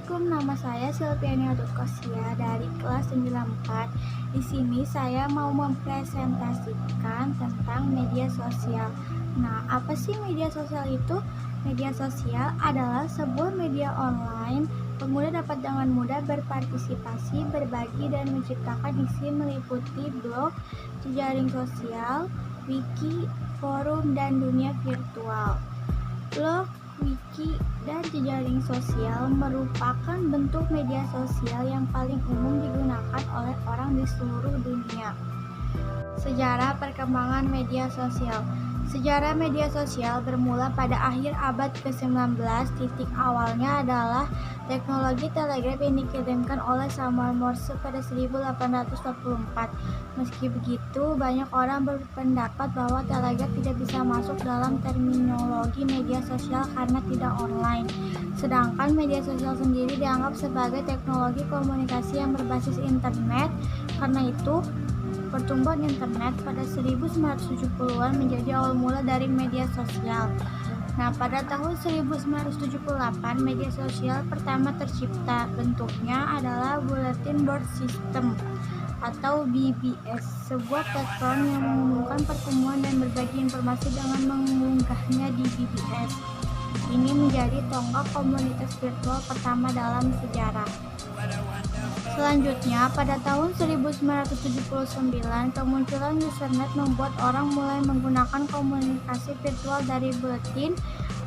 Assalamualaikum, nama saya Silviania Dutkosia dari kelas 94. Di sini saya mau mempresentasikan tentang media sosial. Nah, apa sih media sosial itu? Media sosial adalah sebuah media online. Pengguna dapat dengan mudah berpartisipasi, berbagi, dan menciptakan isi meliputi blog, jejaring sosial, wiki, forum, dan dunia virtual. Blog, wiki, dan jejaring sosial merupakan bentuk media sosial yang paling umum digunakan oleh orang di seluruh dunia. Sejarah perkembangan media sosial. Sejarah media sosial bermula pada akhir abad ke-19. Titik awalnya adalah teknologi telegraf yang dikirimkan oleh Samuel Morse pada 1844. Meski begitu, banyak orang berpendapat bahwa telegraf tidak bisa masuk dalam terminologi media sosial karena tidak online. Sedangkan media sosial sendiri dianggap sebagai teknologi komunikasi yang berbasis internet. Karena itu, pertumbuhan internet pada 1970-an menjadi awal mula dari media sosial. Nah, pada tahun 1978 media sosial pertama tercipta. Bentuknya adalah Bulletin Board System atau BBS, sebuah platform yang mengumumkan pertemuan dan berbagi informasi dengan mengunggahnya di BBS. Ini menjadi tonggak komunitas virtual pertama dalam sejarah. Selanjutnya, pada tahun 1979, kemunculan Usenet membuat orang mulai menggunakan komunikasi virtual dari buletin,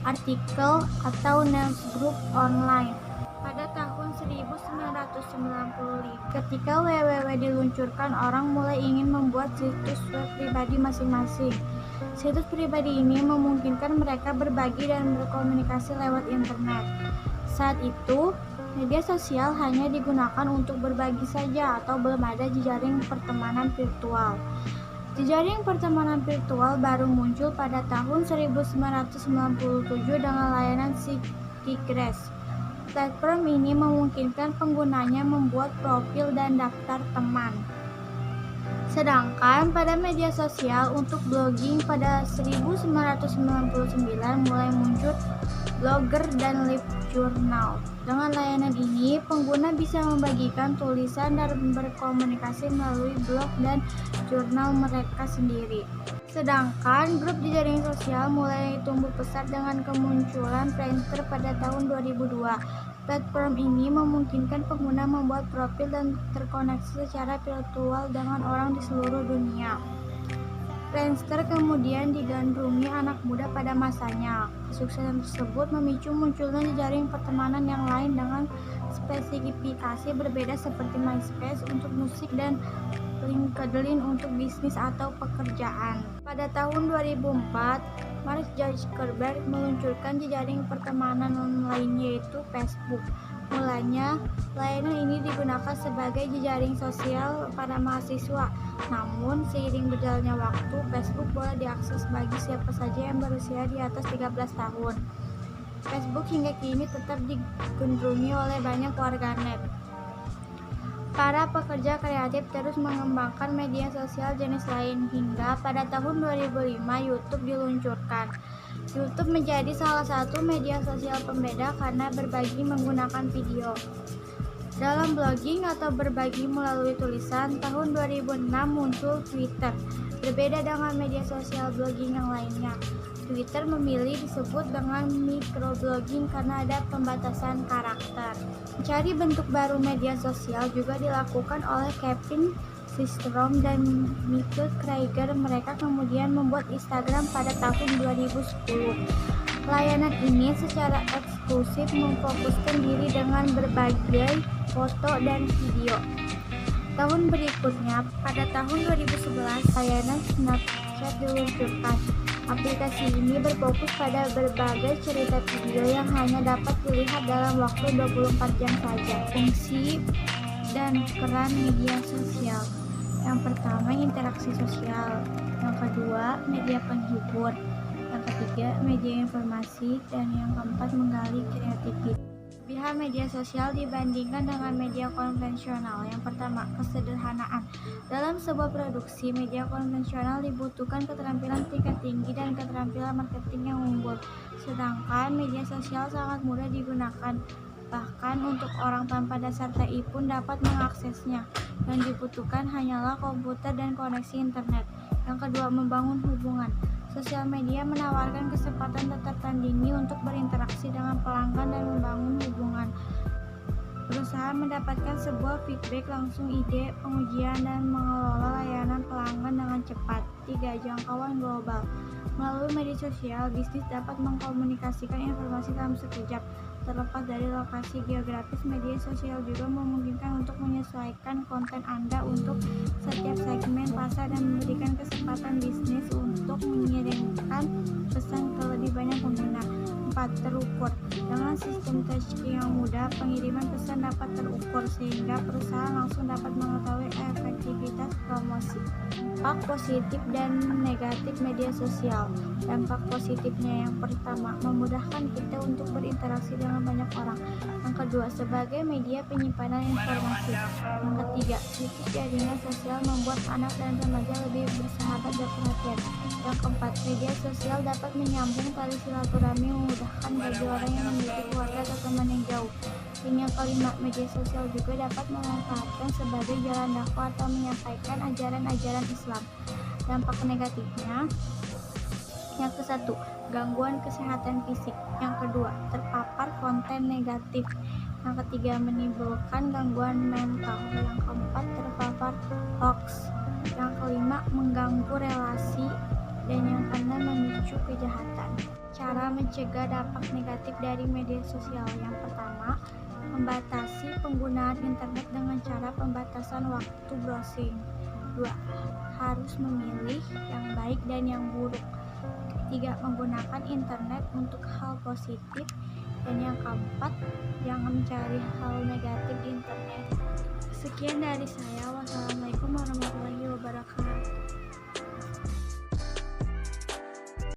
artikel, atau newsgroup online. Pada tahun 1995, ketika www diluncurkan, orang mulai ingin membuat situs web pribadi masing-masing. Situs pribadi ini memungkinkan mereka berbagi dan berkomunikasi lewat internet. Saat itu, media sosial hanya digunakan untuk berbagi saja atau belum ada jejaring pertemanan virtual. Jejaring pertemanan virtual baru muncul pada tahun 1997 dengan layanan Seekres. Platform ini memungkinkan penggunanya membuat profil dan daftar teman. Sedangkan pada media sosial untuk blogging pada 1999 mulai muncul Blogger dan LiveJournal. Dengan layanan ini, pengguna bisa membagikan tulisan dan berkomunikasi melalui blog dan jurnal mereka sendiri. Sedangkan grup jejaring sosial mulai tumbuh pesat dengan kemunculan Friendster pada tahun 2002. Platform ini memungkinkan pengguna membuat profil dan terkoneksi secara virtual dengan orang di seluruh dunia. Friendster kemudian digandrungi anak muda pada masanya. Kesuksesan tersebut memicu munculnya jejaring pertemanan yang lain dengan spesifikasi berbeda seperti MySpace untuk musik dan LinkedIn untuk bisnis atau pekerjaan. Pada tahun 2004, Mark Zuckerberg meluncurkan jejaring pertemanan online yaitu Facebook. Mulanya, layanan ini digunakan sebagai jejaring sosial pada mahasiswa. Namun, seiring berjalannya waktu, Facebook boleh diakses bagi siapa saja yang berusia di atas 13 tahun. Facebook hingga kini tetap digandrungi oleh banyak warganet. Para pekerja kreatif terus mengembangkan media sosial jenis lain hingga pada tahun 2005 YouTube diluncurkan. YouTube menjadi salah satu media sosial pembeda karena berbagi menggunakan video. Dalam blogging atau berbagi melalui tulisan, tahun 2006 muncul Twitter. Berbeda dengan media sosial blogging yang lainnya, Twitter memilih disebut dengan microblogging karena ada pembatasan karakter. Mencari bentuk baru media sosial juga dilakukan oleh Kevin Systrom dan Michael Krieger. Mereka kemudian membuat Instagram pada tahun 2010. Layanan ini secara eksklusif memfokuskan diri dengan berbagai foto dan video. Tahun berikutnya, pada tahun 2011, layanan Snapchat diluncurkan. Aplikasi ini berfokus pada berbagai cerita video yang hanya dapat dilihat dalam waktu 24 jam saja. Fungsi dan peran media sosial. Yang pertama, interaksi sosial. Yang kedua, media penghibur. Yang ketiga, media informasi. Dan yang keempat, menggali kreativitas. Kelebihan media sosial dibandingkan dengan media konvensional. Yang pertama, kesederhanaan. Dalam sebuah produksi, media konvensional dibutuhkan keterampilan tingkat tinggi dan keterampilan marketing yang unggul. Sedangkan media sosial sangat mudah digunakan. Bahkan untuk orang tanpa dasar TI pun dapat mengaksesnya. Yang dibutuhkan hanyalah komputer dan koneksi internet. Yang kedua, membangun hubungan. Sosial media menawarkan kesempatan tak tertandingi untuk berinteraksi dengan pelanggan dan membangun hubungan. Perusahaan mendapatkan sebuah feedback langsung, ide, pengujian, dan mengelola layanan pelanggan dengan cepat. 3. Jangkauan global. Melalui media sosial, bisnis dapat mengkomunikasikan informasi dalam sekejap. Terlepas dari lokasi geografis, media sosial juga memungkinkan untuk menyesuaikan konten Anda untuk setiap segmen pasar dan memberikan kesempatan bisnis untuk mengirimkan pesan ke lebih banyak pengguna. 4. Terukur. Dengan sistem touchscreen yang mudah, pengiriman pesan dapat terukur sehingga perusahaan langsung dapat mengetahui efektivitas promosi. Dampak positif dan negatif media sosial. Dampak positifnya yang pertama, memudahkan kita untuk berinteraksi dengan banyak orang. Yang kedua, sebagai media penyimpanan informasi. Yang ketiga, situs jaringan sosial membuat anak dan remaja lebih bersahabat dan perhatian. Yang keempat, media sosial dapat menyambung tali silaturahmi, memudahkan bagi orang yang memiliki keluarga atau teman yang jauh. Dan yang kelima, media sosial juga dapat memanfaatkan sebagai jalan dakwah atau menyampaikan ajaran-ajaran Islam. Dampak negatifnya, yang ke satu, gangguan kesehatan fisik. Yang kedua, terpapar konten negatif. Yang ketiga, menimbulkan gangguan mental. Yang keempat, terpapar hoax. Yang kelima, mengganggu relasi. Dan yang keenam, memicu kejahatan. Cara mencegah dampak negatif dari media sosial. Yang pertama, membatasi penggunaan internet dengan cara pembatasan waktu browsing. 2. Harus memilih yang baik dan yang buruk. 3. Menggunakan internet untuk hal positif. Dan yang keempat, jangan mencari hal negatif di internet. Sekian dari saya.